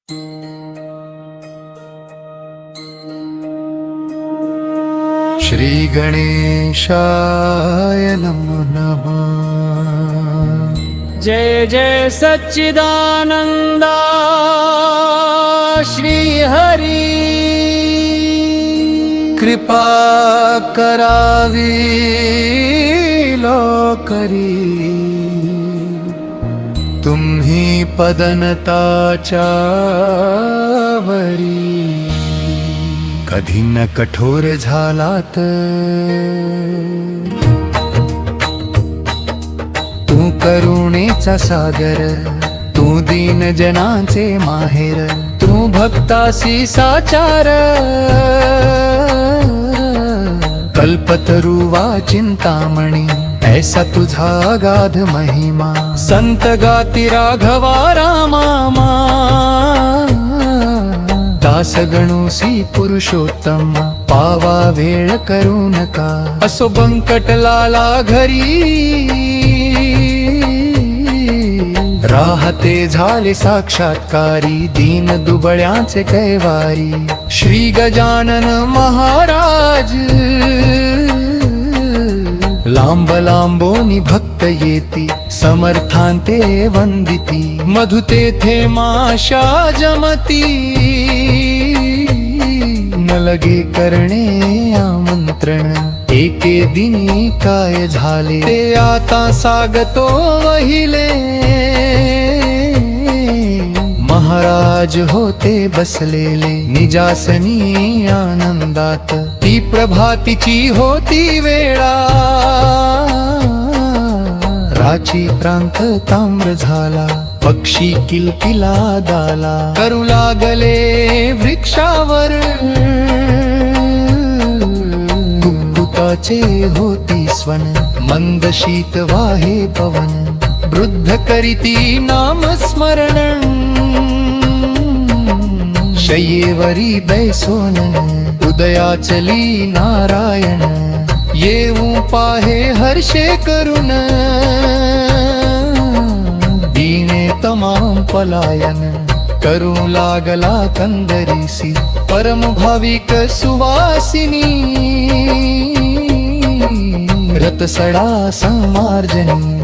श्री गणेशाय नमो नमः। जय जय सच्चिदानंदा श्री हरी। कृपा करावी लोकरी, तुम्ही पदनताच्या वरी। कधी न कठोर झालात तू करुणेचा सागर, तू दीन जनांचे माहेर, तू भक्तासी साचार। कल्पतरुवा चिंतामणी, ऐसा तुझा अगाध महिमा। संत गाती राघवा रामा, दास गणोसी पुरुषोत्तम। पावा वेळ करू नका, असो बंकटलाला घरी। राहते झाले साक्षात्कारी, दीन दुबळ्याचे कैवारी। श्री गजानन महाराज, लांब लांबोनी भक्त येती, समर्थांते वंदिती। मधु तेथे माशा जमती, न लगे करणे आमंत्रण। एके दिनी काय झाले, ते आता सागतो वहिले। महाराज होते बसलेले निजासनी आनंदात, ती प्रभातीची होती वेळा। राची प्रांत ताम्र झाला, पक्षी किलकिला दाला। करू लागले वृक्षावर, कुक्कुटाचे होती स्वन। मंद शीत वाहे पवन, वृद्ध करीती नाम स्मरण। शय्येवरी बैसोन, उदयाचली नारायण। येऊ पाहे हर्षे करून, दीने तमाम पलायन। करू लागला कंदरीसी, परम भाविक सुवासिनी। रतसडा समार्जनी,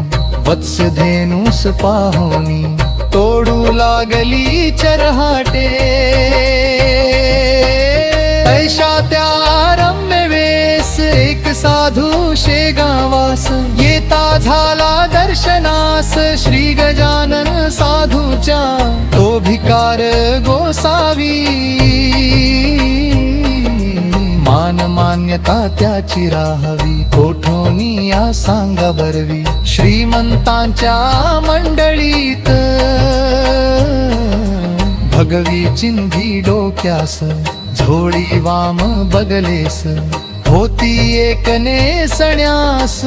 वत्स धेनुस पाहुनी। तोडू लागली चरहाटे, ऐशा त्या रम्य वेस। एक साधू शेगावास, येता झाला दर्शनास। श्री गजानन साधूच्या, तो भिकार गोसावी। मान मान्यता त्याची राहावी, कोठोनी या सांगा बरवी। श्रीमंतांच्या मंडळीत, भगवी चिंधी डोक्यास। झोळी वाम बगलेस, होती एक नेसण्यास।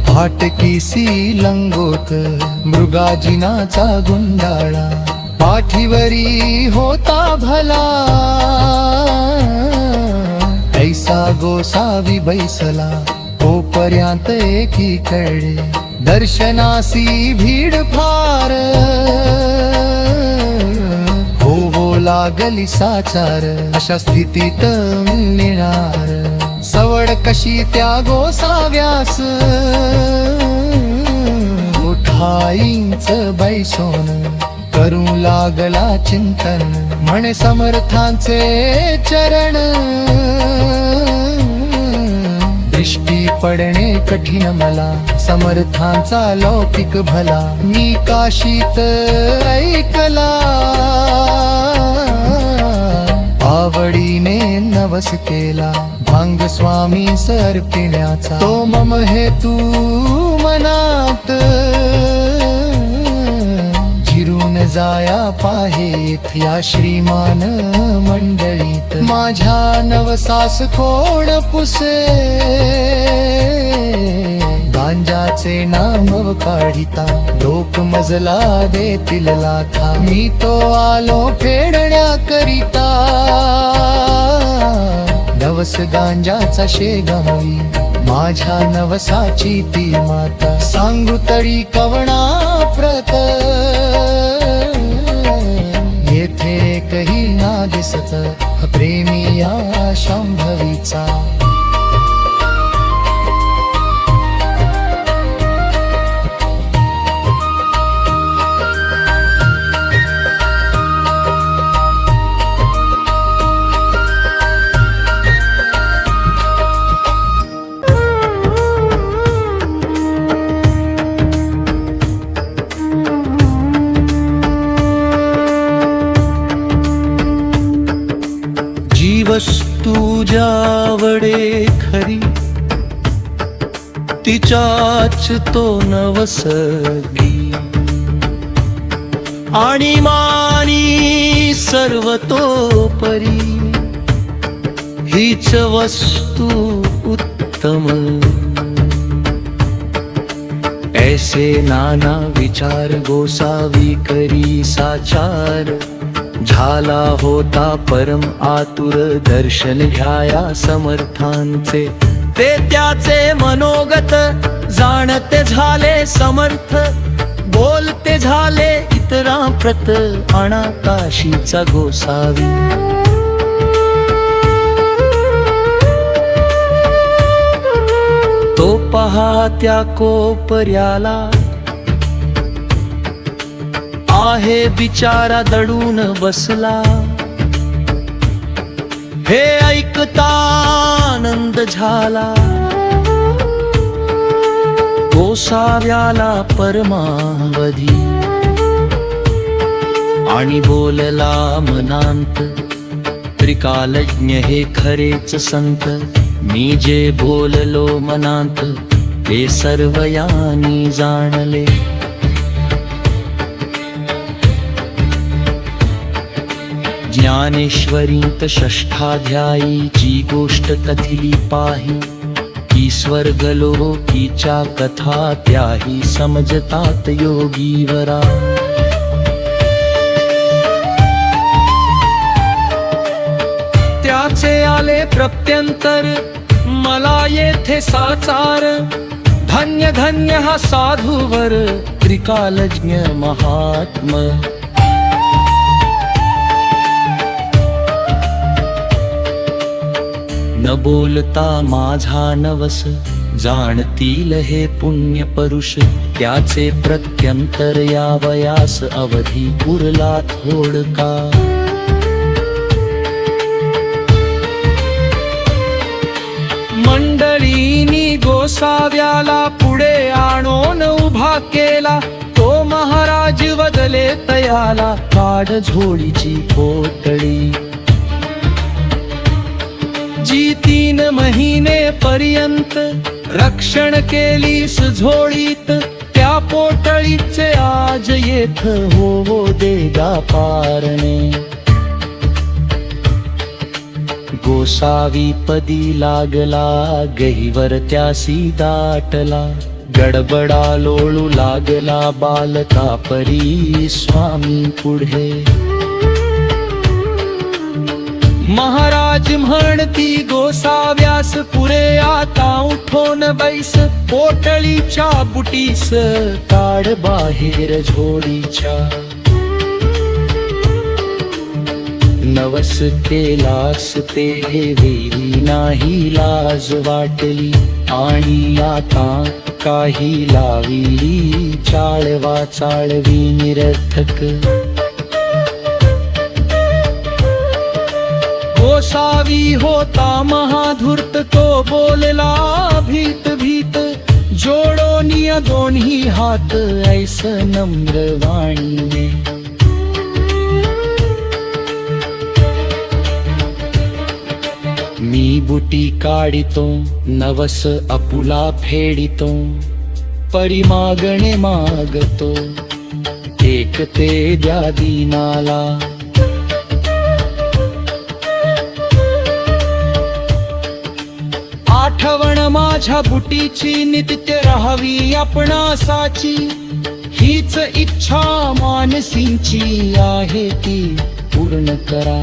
फाटकीसी लंगोट, मृगाजिनाचा गुंडाळा। पाठीवरी होता भला, ऐसा गोसावी बैसला। तोपर्यंत एकीकडे, दर्शनासी भीड फार। हो लागली साचार, अशा स्थितीत मिळणार। सवड कशी त्या गोसाव्यास, उठाईंच बैसोन। करू लागला चिंतन, म्हणे समर्थांचे चरण। दृष्टी पडणे कठीण मला, समर्थांचा लौकिक भला। मी काशीत ऐकला, आवडीने नवस केला। भांग स्वामी सर पिण्याचा, तो मम हेतू मनात। जिरून जाया पाहेत या श्रीमान मंडळीत। माझ्या नवसास खोड पुसे, गांजाचे नाम काढिता। लोक मजला देतील लाथा, मी तो आलो फेडण्याकरिता। नवस गांजाचा शेगावी, माझ्या नवसाची ती माता. सांगू तरी कवणा प्रत प्रेमी या शांभवीचा. जी वस्तू ज्यावडे खरी तिच्याच तो नवसगी, आणि मानी सर्वतोपरी हीच वस्तू उत्तम. ऐसे नाना विचार गोसावी करी साचार, झाला होता परम आतुर दर्शन घ्याया समर्थांचे. ते त्याचे मनोगत जाणते झाले समर्थ, बोलते झाले इतरांप्रत अनाकाशीचा गोसावी. तो पहा त्या कोपर्याला आहे बिचारा दडून बसला. हे ऐकता आनंद झाला गोसाव्याला परमावधी, आणि बोलला मनांत त्रिकालज्ञ हे खरेच संत. मी जे बोललो मनांत ते सर्व यानी जाणले. ज्ञानेश्वरीत षष्ठाध्यायी जी गोष्ट कथिली पाही, की स्वर्ग लोकीच्या कथा त्याही समजतात योगीवरा. त्याचे आले प्रत्यंतर मला येथे साचार. धन्य धन्य हा साधूवर त्रिकालज्ञ महात्म. न बोलता माझा नवस जाणतील हे पुण्य परुष. त्याचे प्रत्यंतर यावयास अवधी उरला थोडका. मंडळीनी गोसाव्याला पुढे आणून उभा केला. तो महाराज वदले तयाला काढ झोळीची पोटळी. जी 3 महिने पर्यंत रक्षण केलीस झोळीत, त्या पोटळीचे आज येथ हो देगा पारणे. गोसावी पदी लागला गहिवर त्यासी दाटला. गडबडा लोळू लागला बालका परी स्वामी पुढे. महाराज म्हणती गोसाव्यास पुरे आता उठोन बैस. पोटळीच्या बुटीस काढ बाहेर झोळीच्या. नवस केलास ते वेळी नाही लाज वाटली. आणि आता काही लाविली चाळवा चाळवी निरर्थक. गोसावी होता महाधूर्त तो बोलला भीत भीत. जोडो निया दोन्ही हात ऐस नम्र वाणीने. मी बुटी काढितो नवस अपुला फेडितो. परिमागणे मागतो एक ते द्या दीनाला. आठवण माझ्या बुटीची नित्य राहावी आपणासाची. हीच इच्छा मानसींची आहे ती पूर्ण करा.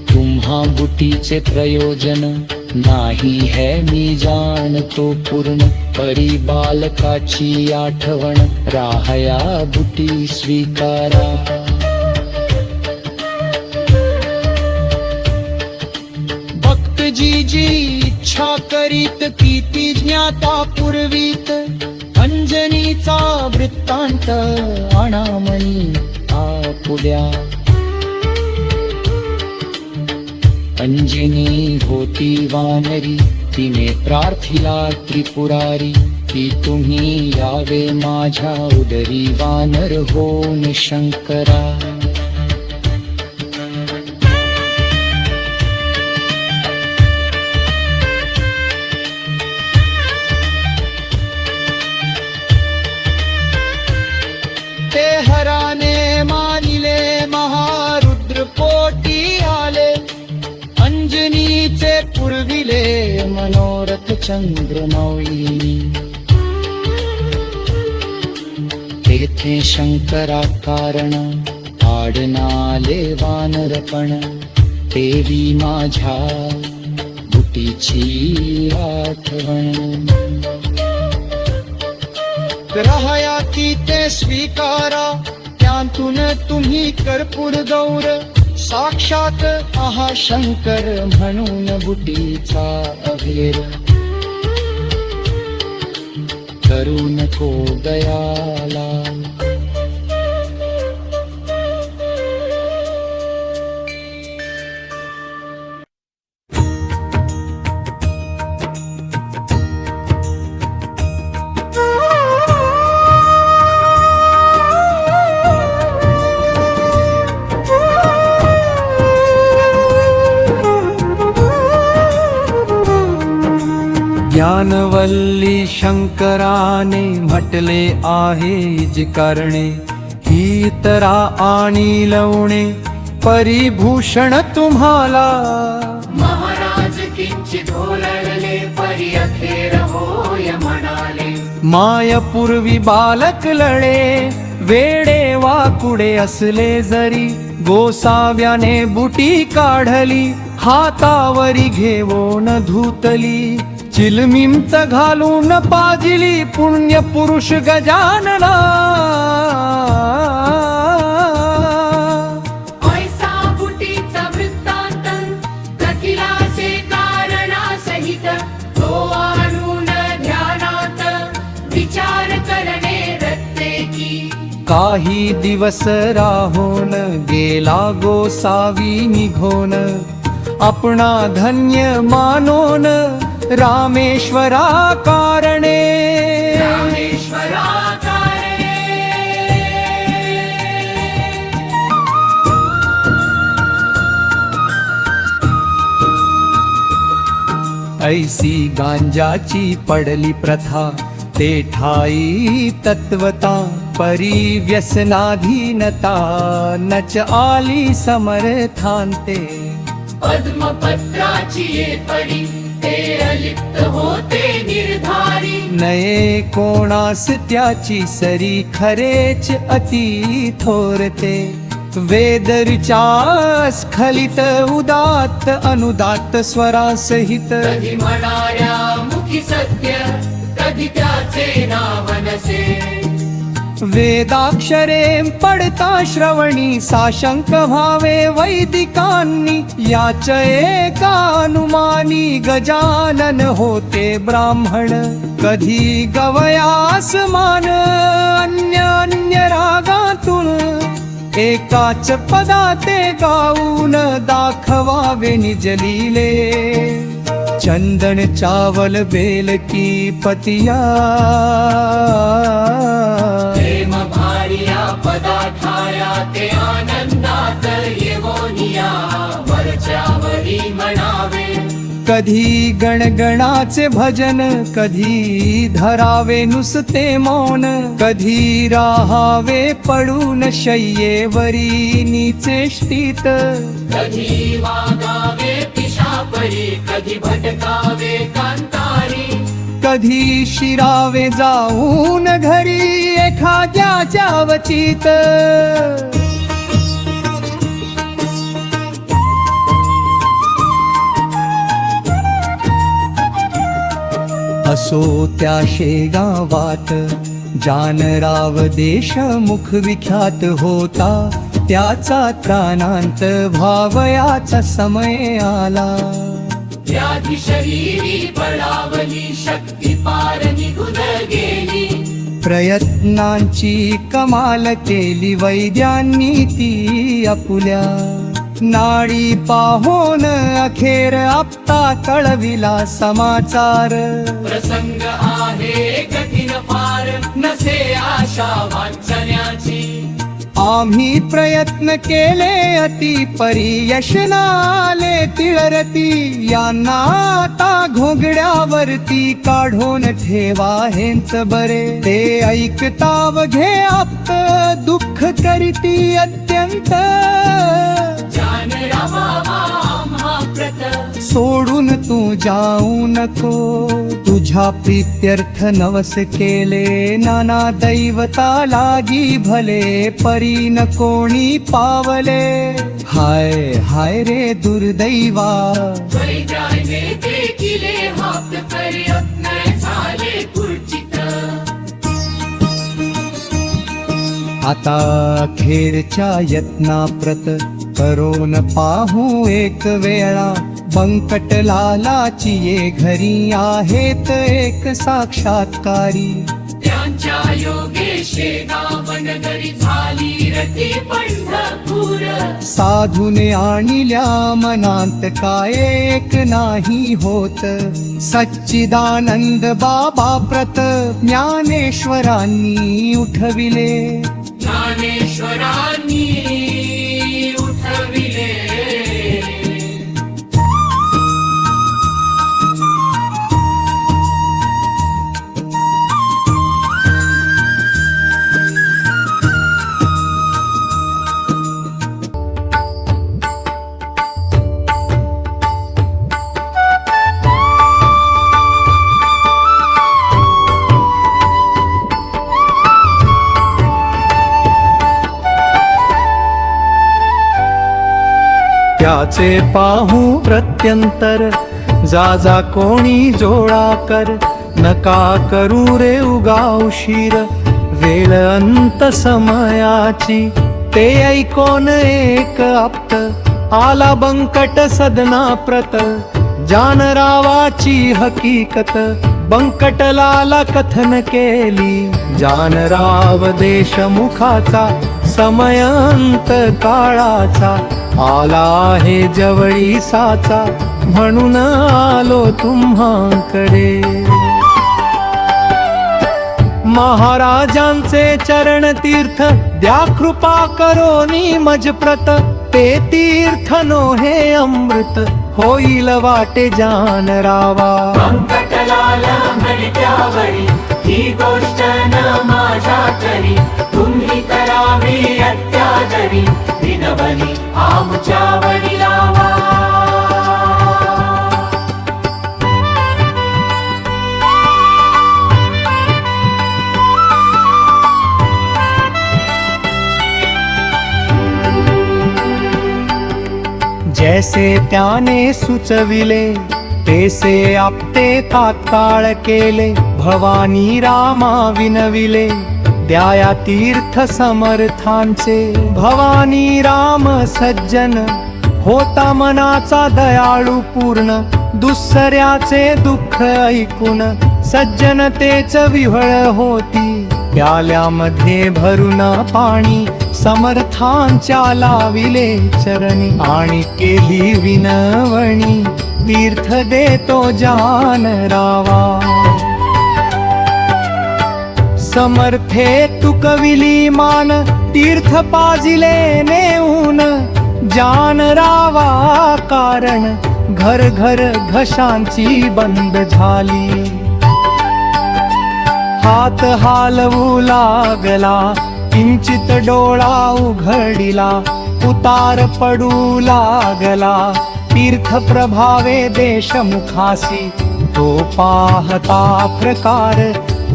तुम्हा बुटीचे प्रयोजन नाही है मी जाणतो पूर्ण. परी बालकाची आठवण राहया बुटी स्वीकारा. जी जी इच्छा करीत किती ज्ञाता पूर्वीत अंजनीचा वृत्तांत अनामनी आपुल्या अंजनी होती वानरी तिने प्रार्थिला त्रिपुरारी की तुम्ही यावे माझ्या उदरी वानर होऊन शंकरा ते हराने मानिले महारुद्र पोटी आले अंजनीचे पुरविले मनोरथ चंद्रमौळी तेथे शंकरा कारण आडनाले वानरपण देवी माझ्या बुटीची आठवण ग्रहया की ते स्वीकारा त्यांतून तुम्ही कर्पूर गौर साक्षात आहा शंकर म्हणून बुटीचा अभेर करू नको दयाला ज्ञानवल्ली शंकराने म्हटले आहे इज करणे ही तरा आणि लवणे परिभूषण तुम्हाला महाराज किंचित ढोलले परी अखेर होय म्हणाले मायपूर्वी बालक लळे वेडे वाकुडे असले जरी गोसाव्याने बुटी काढली हातावरी घेवोन धुतली चिलमिंच घालून पाजिली पुण्य पुरुष गजानना ऐसा बुटीचा वृत्तांत कथिलासे कारणासहित तो आणून ध्यानात विचार करणे रत्ते की काही दिवस राहून गेला गोसावी निघोन आपणा धन्य मानोन रामेश्वरा कारणे रामेश्वरा कारणे ऐसी गांजाची पडली प्रथा ते ठाई तत्वता परी व्यसनाधीनता नच आली समर्थांते पद्मपत्राची ये पडी ते अलिप्त होते निर्धारी नये कोणास त्याची सरी खरेच अति थोरते वेदरच्या स्खलित उदात्त अनुदात्त स्वरासहित कधी म्हणाऱ्या मुखी सत्य कधी त्याचे नाव नसे वेदाक्षरे पडता श्रवणी साशंक भावे वैदिकांनी याच एका अनुमानी गजानन होते ब्राह्मण कधी गवयास मान अन्य अन्य रागातून एकाच पदाते गाऊन दाखवावे निजलीले चंदन चावल बेल की पतिया प्रेम भारिया पदार्थाया ते आनंदात येवोनिया वरच्यावरी म्हणावे कधी गणगणाचे भजन कधी धरावे नुसते मौन कधी राहावे पडून शय्येवरी नीचेष्टीत कधी वागावे पिशापरी कधी भटकावे कांतारी कधी शिरावे जाऊन घरी एखाद्याच्या वचित असो त्या शेगावात जानराव देशमुख विख्यात होता त्याचा त्राणांत व्हावयाचा समय आला व्याधी शरीरी बळावली शक्ती पार निघून गेली प्रयत्नांची कमाल केली वैद्यांनी ती आपुल्या नाडी पाहून अखेर आपता कळविला समाचार प्रसंग आहे कठीण फार नसे आशा वाचण्याची आम्ही प्रयत्न केले अति परी यश नाले तिळरती यांना आता घोंगड्यावरती काढून ठेवा हेंच बरे ते ऐकताव घे आप्त दुःख करीती अत्यंत जान रामावा आम्हा प्रत सोडून तू जाऊ नको तुझ्या प्रीत्यर्थ नवस केले नाना दैवता लागी भले परी न कोणी पावले हाय हाय रे दुर्दैवा वैद्याने ते केले हात प्रयत्न झाले कुर्चित आता अखेरच्या यत्नाप्रत करोन पाहू एक वेळा बंकट लालाची ये घरी आहेत एक साक्षात्कारी त्यांच्या योगेशे गावन घरी झाली रती पंढरपूर साधूने आणिल्या मनांत काय एक नाही होत सच्चिदानंद बाबा प्रत ज्ञानेश्वरांनी उठविले ज्ञानेश्वरांनी उठविले त्याचे पाहू प्रत्यंतर जा जा कोणी जोडा कर नका करू रे उगा उशीर वेळ अंत समयाची ते ऐकोन एक आप्त आला बंकट सदना प्रत जानरावाची हकीकत बंकटलाला कथन केली जानराव देशमुखाचा समयंत काळाचा आला आहे जवळी साचा म्हणून आलो तुम्हाकडे महाराजांचे चरण तीर्थ द्या कृपा करोनी मजप्रत ते तीर्थ नो हे अमृत होईल वाटे जानरावा बंकटलाल म्हणे त्यावरी ही गोष्ट न माझ्या तरी तुम्ही करावी अत्यादरी दिनबली आमच्या वडिलावा जैसे त्याने सुचविले तेसे आपते तात्काळ केले भवानी रामा विनविले द्याया तीर्थ समर्थांचे भवानी राम सज्जन होता मनाचा दयाळू पूर्ण दुसऱ्याचे दुःख ऐकून सज्जनतेच विव्हळ होती प्याल्यामध्ये भरून पाणी समर्थांच्या लाविले चरणी आणि केली विनवणी तीर्थ देतो जानरावा समर्थे तुकविली मान तीर्थ पाजिले नेऊन जानरावा कारण घर घर घशांची बंद झाली हात हालवू लागला किंचित डोळा उघडिला उतार पडू लागला तीर्थ प्रभावे देशमुखासी तो पाहता प्रकार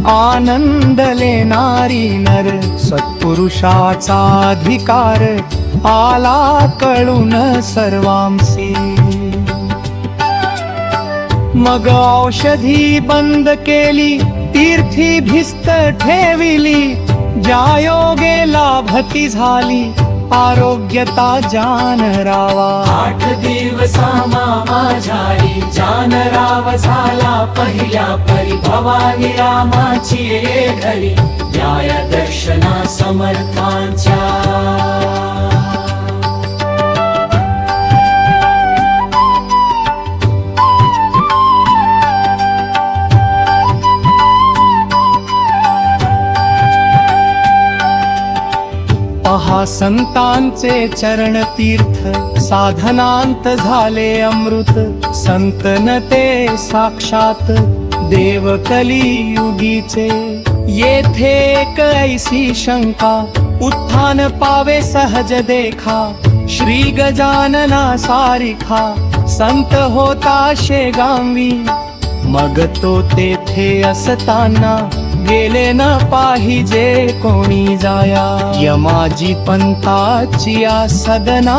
आनंद लेनारी नर सत्पुरुषाचा अधिकार आला कळून सर्वांसी मग औषधी बंद केली तीर्थी भिस्त ठेविली ज्या योगे लाभती झाली आरोग्यता जान रावा 8 दिवसा मामा झाली जान राव झाला पहिल्या परी भवानी रामाची ये घरी न्याय दर्शना समर्थांच्या पहा संतांचे चरण तीर्थ साधनांत झाले अमृत संतन ते साक्षात देव कलियुगीचे येथे एक ऐसी शंका उत्थान पावे सहज देखा श्री गजानना सारिखा संत होता शेगांवी मग तो तेथे असताना गेले न पाहिजे कोणी जाया यमाजी पंथाची या सदना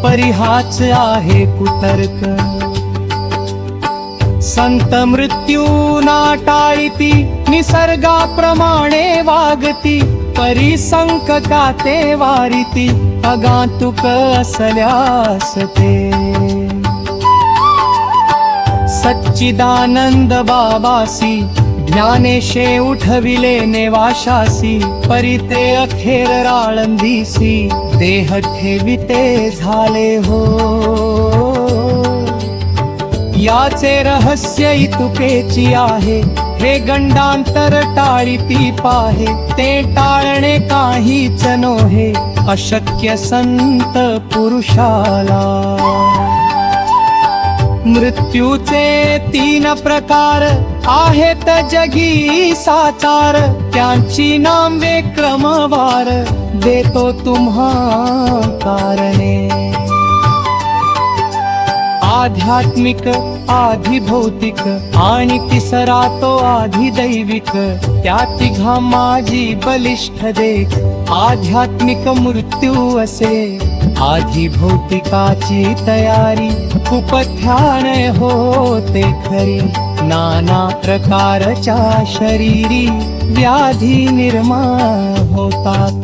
परिहाच आहे कुतर्क संत मृत्यू नाटाळीती निसर्गाप्रमाणे वागती परिसंकटाते वारिती अगातुक असल्यास ते सच्चिदानंद बाबासी ज्ञानेशे उठविले नेवाशासी परिते अखेर राळंदीसी देह ठेविते झाले हो याचे रहस्य इतुकेची आहे हे गंडांतर टाळीती पाहे ते टाळणे काहीच नोहे अशक्य संत पुरुषाला मृत्यूचे 3 प्रकार आहेत जगी साचार त्यांची नामे क्रमवार देतो तुम्हा कारणे आध्यात्मिक आधी भौतिक आणि तिसरा तो आधी दैविक त्या तिघा माझी बलिष्ठ देख आध्यात्मिक मृत्यू असे आधी भौतिकाची तयारी कुपथ्यान होते खरी नाना प्रकारच्या शरीरी व्याधी निर्माण होतात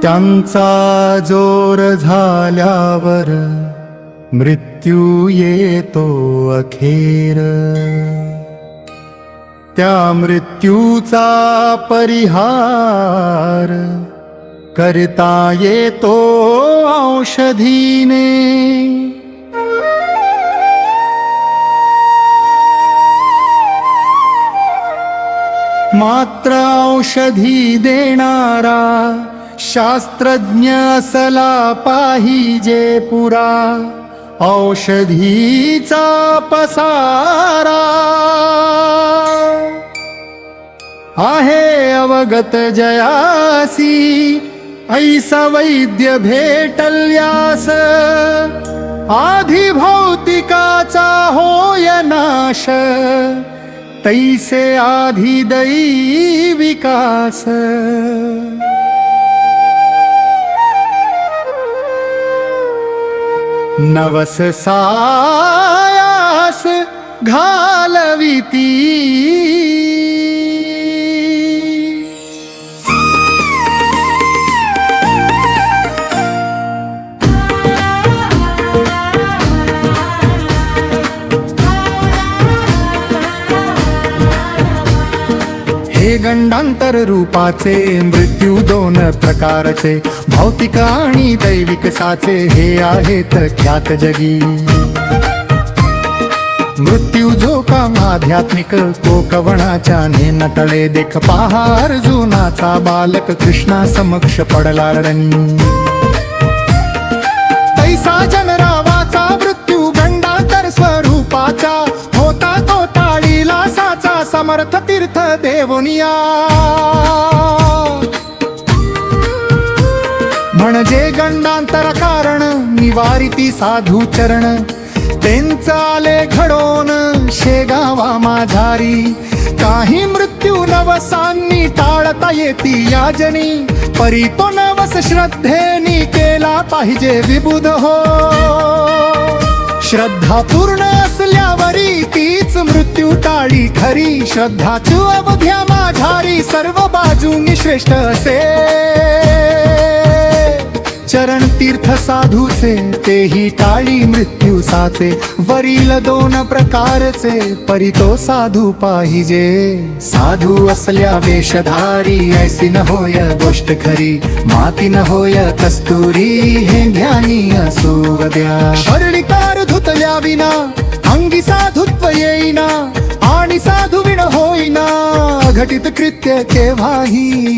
त्यांचा जोर झाल्यावर मृत्यू येतो अखेर त्या मृत्यूचा परिहार करता येतो औषधीने मात्र औषधी देणारा शास्त्रज्ञ असला पाहिजे पुरा औषधीचा पसारा आहे अवगत जयासी ऐसा वैद्य भेटल्यास आधी भौतिकाचा होय नाश तैसे आधी दैविकास नवस सायास घालविती हे गंडांतर रूपाचे मृत्यू 2 प्रकारचे भौतिक आणि दैविक साचे हे आहेत ख्यात जगी मृत्यू जो काम आध्यात्मिक कोकवणाच्या नटळे देख पहा अर्जुनाचा बालक कृष्णा समक्ष पडला रणी तैसा जनरावाचा मृत्यू गंडांतर स्वरूपाचा होता तो टाळीला साचा समर्थ तीर्थ देवनिया म्हणजे गंडांतर कारण निवारिती साधू चरण त्यांचा आले घडोन शेगावा माझारी. काही मृत्यू नवसांनी टाळता येती याजनी, परी तो नवस श्रद्धेनी केला पाहिजे विबुध हो. श्रद्धा पूर्ण असल्यावरी तीच मृत्यू टाळी खरी. श्रद्धाचू अवध्या माझारी सर्व बाजूनी श्रेष्ठ असे. चरण तीर्थ साधूचे तेही टाळी मृत्यू साचे. वरील दोन प्रकारचे परी तो साधू पाहिजे. साधू असल्या वेशधारी ऐसी न होय गोष्ट खरी. माती न होय कस्तुरी हे ज्ञानी असू द्या. शरणिकार धुतल्या विना अंगी साधुत्व येईना. आणि साधू विण होईना घटित कृत्य केव्हाही.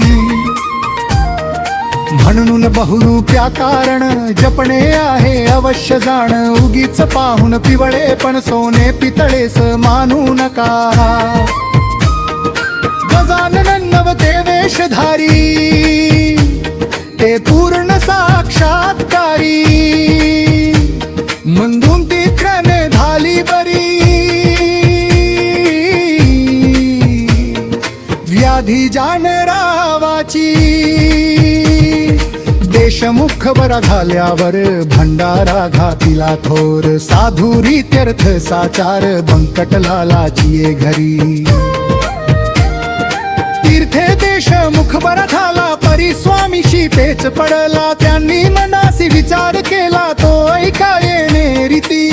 म्हणून बहुरूप्या कारण जपणे आहे अवश्य जाण. उगीच पाहून पिवळे पण सोने पितळेस मानू नका. गजानन नवते वेशधारी ते पूर्ण साक्षात्कारी. मंदून तीर्थने झाली बरी. व्याधी जाण रावाची. देशमुख बरा झाल्यावर भंडारा घातिला थोर. साधुरी तीर्थ साचार बंकटलालाची ये घरी. तीर्थे देशमुख बरा झाला परी स्वामीशी पेच पडला. त्यांनी मनासी विचार केला तो ऐकायने रीती.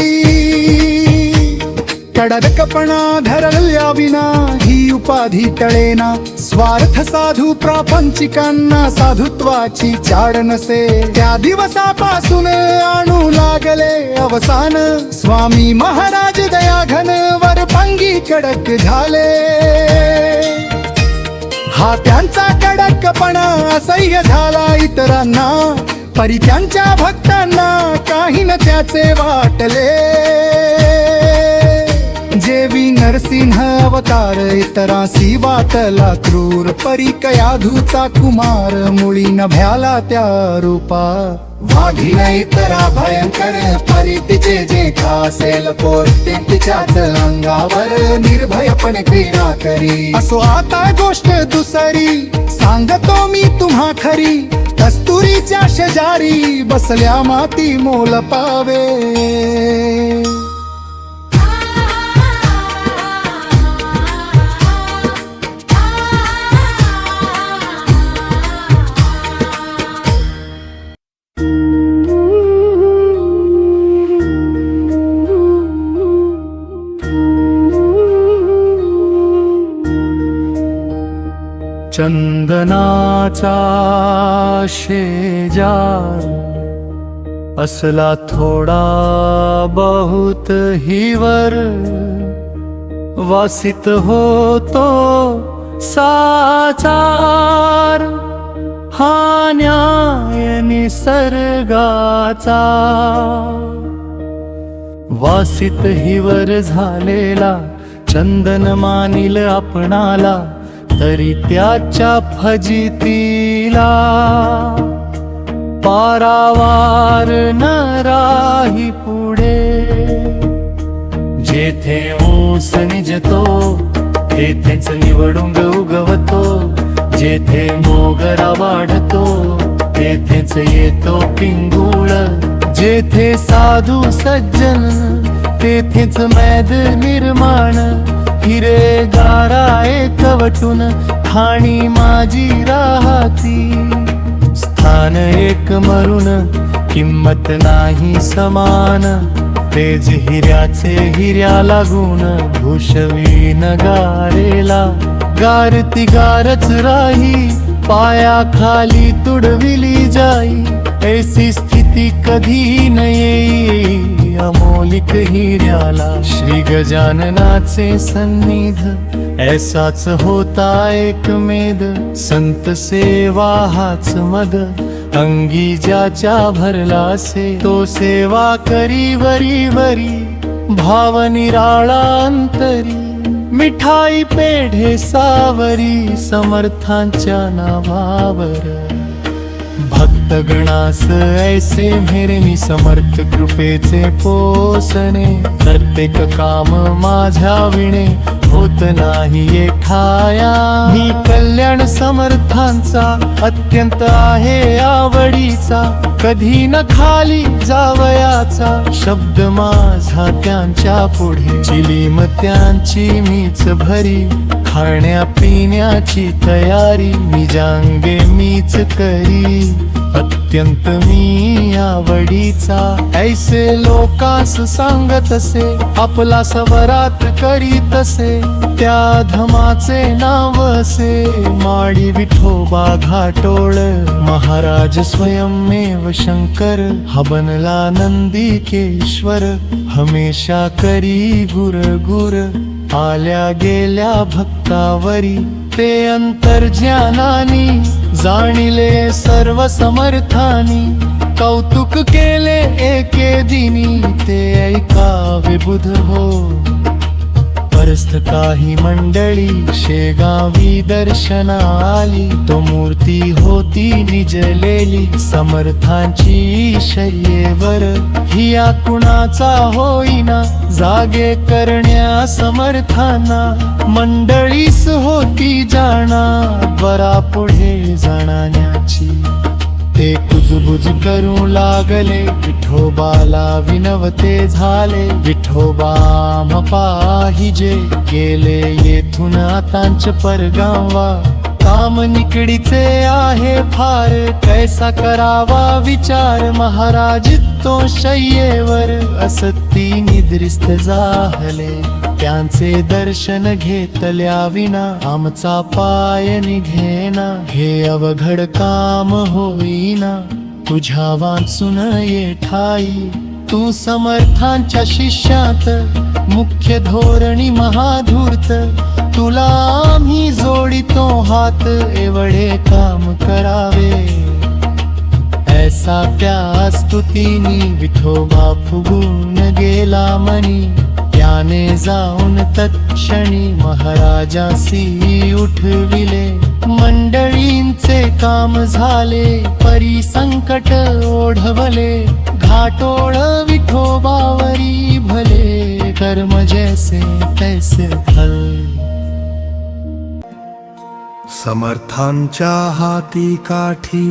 कडकपणा धरल्या विना ही उपाधी टळेना. स्वार्थ साधू प्रापंचिकांना साधुत्वाची चाड नसे. त्या दिवसापासून आणू लागले अवसान. स्वामी महाराज दयाघन वर पंगी कडक झाले. हा त्यांचा कडकपणा असह्य झाला इतरांना. परी त्यांच्या भक्तांना काही न त्याचे वाटले. जेवी नरसिंह अवतार इतरांसी वाटला क्रूर. परी कयाधूचा कुमार मुळी न भ्याला त्या रूपा. वाघीन इतरा भयंकर परी तिचे जे खासेल पोर. ते तिच्याच अंगावर निर्भयपणे क्रीडा करी. असो आता गोष्ट दुसरी सांगतो मी तुम्हा खरी. कस्तुरीच्या शेजारी बसल्या माती मोल पावे. चंदनाचा शेजार असला थोडा बहुत हिवर. वासित होतो साचार. हा न्याय निसर्गाचा. वासित हिवर झालेला चंदन मानिल आपणाला. तरी त्याच्या फजितीला पारावार न राही पुढे. जेथे ऊस निजतो तेथेच निवडुंग उगवतो. जेथे मोगरा वाढतो तेथेच येतो पिंगुळ. जेथे साधू सज्जन तेथेच मैद निर्माण. हिरे गारा एकवटून ठाणी माझी राहती. स्थान एक मरून किंमत नाही समान. तेज हिऱ्याचे हिऱ्या लागून भूषवीन गारेला. गारती गारच राही पायाखाली तुडविली जाई. ऐसी स्थिती कधी न येई अमोलिक हिऱ्याला. श्री गजाननाचे सन्निध ऐसाच होता एक मेद. संत सेवा हाच मद अंगी ज्याच्या भरलासे. तो सेवा करी वरी वरी भाव निराळा अंतरी. मिठाई पेढे सावरी समर्थांच्या नावावर. भक्त संत गणास ऐसे मेरे समर्थ कृपेचे पोसणे प्रत्येक काम माझ्या विणे होत नाही एठाया मी कल्याण समर्थांचा अत्यंत आहे आवडीचा कधी न खाली जावयाचा शब्द माझा त्यांच्या पुढे चिलीम त्यांची मीच भरी खाण्या पिण्याची तयारी मी जांगे मीच करी अत्यंत मी आवडीचा ऐसे लोकांस सांगत असे आपला सवरात करीत असे त्या धमाचे नाव असे माडी विठोबा घाटोळ महाराज स्वयंमेव शंकर हा बनला नंदिकेश्वर हमेशा करी गुर गुर आल्या गेल्या भक्तावरी ते अंतर्ज्ञानानी जाणिले सर्व समर्थानी कौतुक केले एके दिनी ते ऐकावे बुध हो परस्थ काही मंडळी शेगावी दर्शना आली तो मूर्ती होती निजलेली समर्थांची शय्येवर हिया कुणाचा होईना जागे करण्या समर्थांना मंडळीस होती जाणा बरा पुढे जाण्याची ते कुजबुज करू लागले विठोबाला विनवते झाले विठोबा पाहिजे गेले येथून आतांच परगावा काम निकडीचे आहे फार कैसा करावा विचार महाराज तो शय्येवर असती निद्रिस्त झाले त्यांचे दर्शन घेतल्या विना आमचा पाय निघेना हे अवघड काम होईना तुझ्या वाचून ये ठाई तू समर्थांच्या शिष्यात मुख्य धोरणी महाधूर्त तुला आम्ही जोडितो हात एवढे काम करावे ऐसा त्या स्तुतीनी विठोबा फुगून गेला मनी त्याने जाऊन तत्क्षणी महाराजासी उठविले मंडळींचे काम झाले परी संकट ओढवले घाटोळ विठोबावरी भले कर्म जैसे तैसे फल समर्थांच्या हाती काठी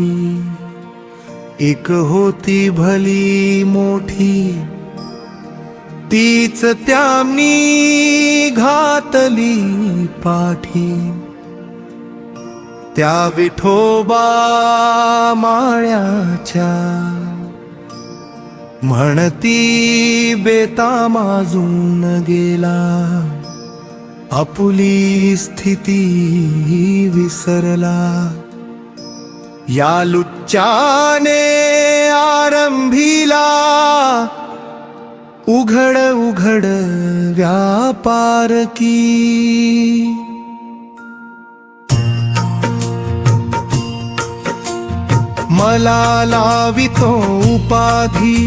एक होती भली मोठी तीच त्यांनी घातली पाठी त्या विठोबा माळ्याच्या म्हणती बेता माजून गेला आपुली स्थिती विसरला या लुच्चाने आरंभिला उघड उघड व्यापार की मला लावितो उपाधी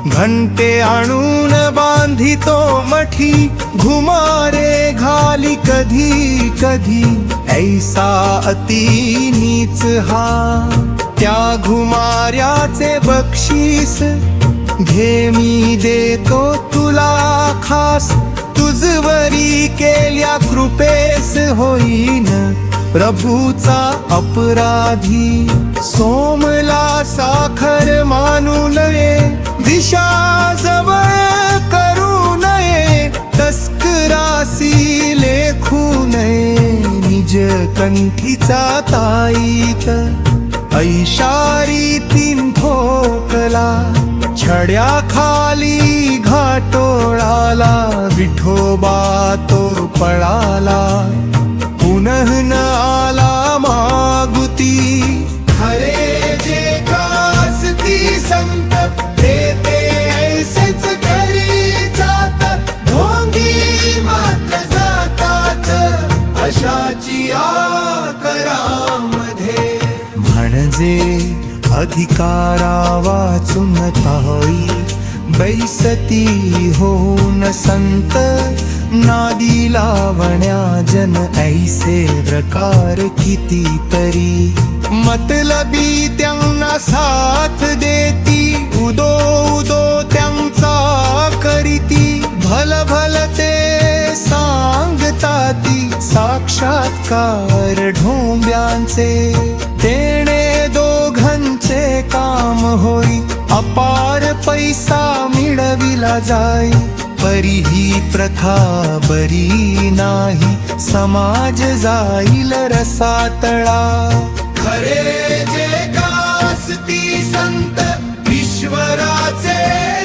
घंटे आणून बांधितो मठी घुमारे घाली कधी कधी ऐसा अति नीच हा त्या घुमाऱ्याचे बक्षीस घे मी देतो तुला खास तुझवरी केल्या कृपेस होईन प्रभूचा अपराधी सोमला साखर मानू नये दिशा जवळ करू नये तस्करासी लेखू नये निज कंठीचा ताईत ऐशारी तीन ठोकला छड्या खाली घाटोळाला विठोबा तो पळाला पुनः न आला मागुती खरे जे कासती संत ते ऐसेच घरी जातात ढोंगी मात्र जातात अशाची आकरामध्ये म्हणजे अधिकारा वाचून ताई बैसती होऊन संत नादी लावण्या जन ऐसे प्रकार कितीतरी मतलबी त्यांना साथ देती, उदो उदो त्यांचा करीती, भल भल ते सांगताती, साक्षात्कार ढोंब्यांचे, देणे दोघांचे काम होई, अपार पैसा मिळविला जाई, परी ही प्रथा बरी नाही, समाज जाईल रसातळा. खरे जे गासती संत ईश्वराचे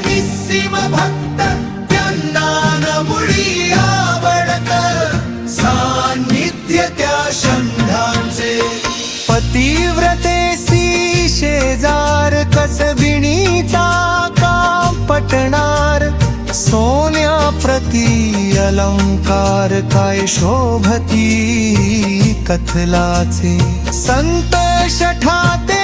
निस्सीम भक्त, त्यांना न मुळी आवडत सान्निध्य त्या शंधांचे. पतिव्रतेसी शेजार कसबिणीचा काम पटणार, सोन्या प्रति अलंकार काय शोभती कथलाचे. संत शठाते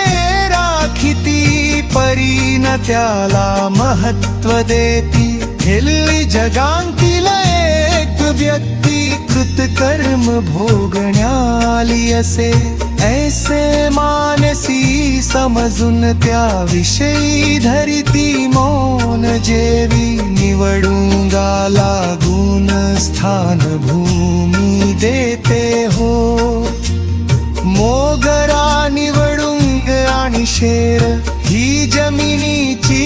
राखिती, परीन त्याला महत्व देती, हेल्ली जगांतील एक व्यक्ती, कृतकर्म भोगण्याली असे. ऐसे मानसी समजून त्याविषयी धरिती मौन जेवी, निवडूंगा लागून स्थान भूमी देते हो. मोगरा निवडुंग आणि शेर ही जमिनीची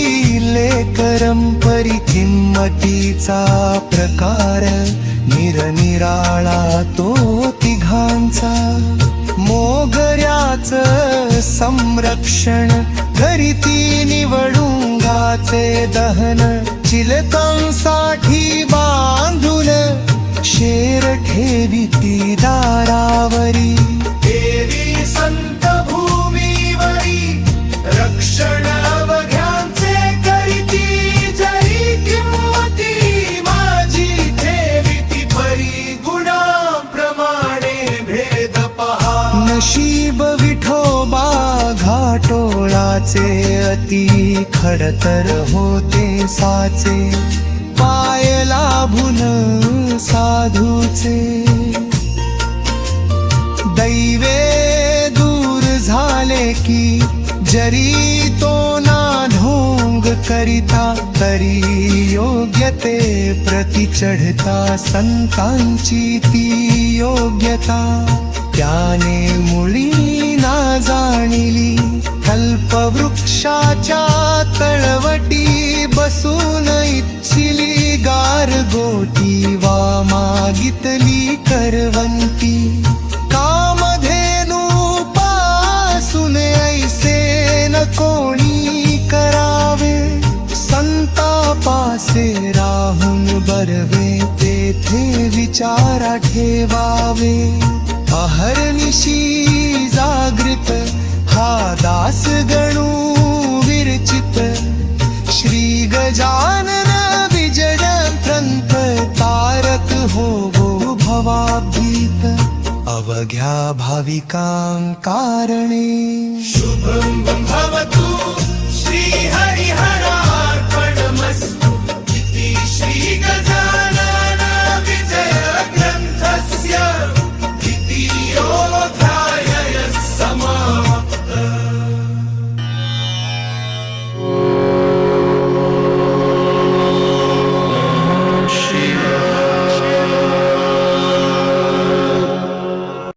लेकरम, परी किंमतीचा प्रकार निरनिराळा तो तिघांचा. मोगऱ्याच संरक्षण करीती निवडुंगाचे दहन, चिलकांसाठी बांधून शेर ठेविती दारावरी. देवी संत भूमीवरी रक्षण अवघ्यांचे करीती, जरी किंमती माझी ठेविती, परी गुणाप्रमाणे भेद पहा. नशीब विठोबा घाटोळाचे, अति खडतर होते साचे, पाय लाभून साधूचे. दैवे दूर झाले की जरी तो ना ढोंग करिता, तरी योग्य ते प्रति चढता संतांची ती योग्यता. त्याने मुळी ना जाणिली कल्पवृक्षाच्या तळवटी, बसून इच्छिली गारगोटी वा मागितली करवंती. कामधेनू पासून ऐसे न कोणी करावे, संतापासे राहून बरवे तेथे विचारा ठेवावे. अहर्निशी जागृत हा दास गणू विरचित, श्री गजानन विजय त्रंत तारक होवो भवाभीत. अवघ्या भाविकां कारणे